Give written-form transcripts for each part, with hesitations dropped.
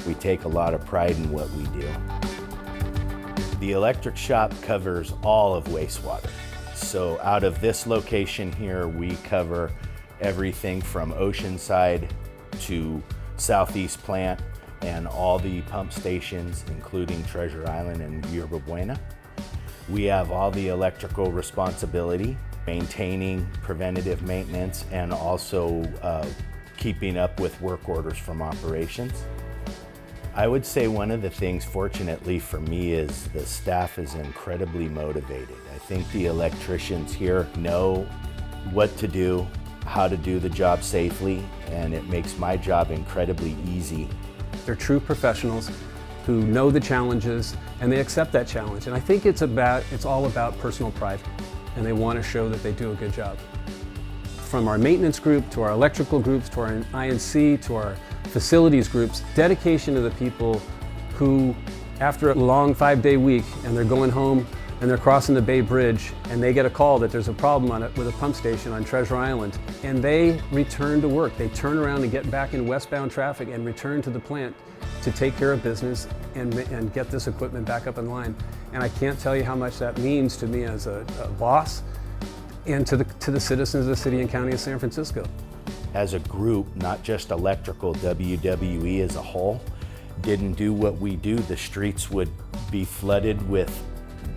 We take a lot of pride in what we do. The electric shop covers all of wastewater. So out of this location here, we cover everything from Oceanside to Southeast Plant and all the pump stations, including Treasure Island and Yerba Buena. We have all the electrical responsibility, maintaining preventative maintenance, and also keeping up with work orders from operations. I would say one of the things, fortunately for me, is the staff is incredibly motivated. I think the electricians here know what to do, how to do the job safely, and it makes my job incredibly easy. They're true professionals who know the challenges and they accept that challenge. And I think it's all about personal pride, and they want to show that they do a good job. From our maintenance group to our electrical groups to our INC to our facilities groups, dedication to the people who, after a long 5-day week and they're going home and they're crossing the Bay Bridge and they get a call that there's a problem on it with a pump station on Treasure Island, and they return to work. They turn around and get back in westbound traffic and return to the plant to take care of business and get this equipment back up in line. And I can't tell you how much that means to me as a boss and to the citizens of the city and county of San Francisco. As a group, not just electrical, WWE as a whole didn't do what we do, the streets would be flooded with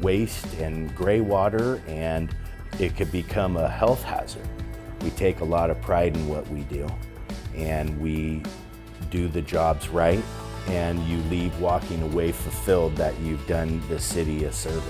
waste and gray water, and it could become a health hazard. We take a lot of pride in what we do, and we do the jobs right, and you leave walking away fulfilled that you've done the city a service.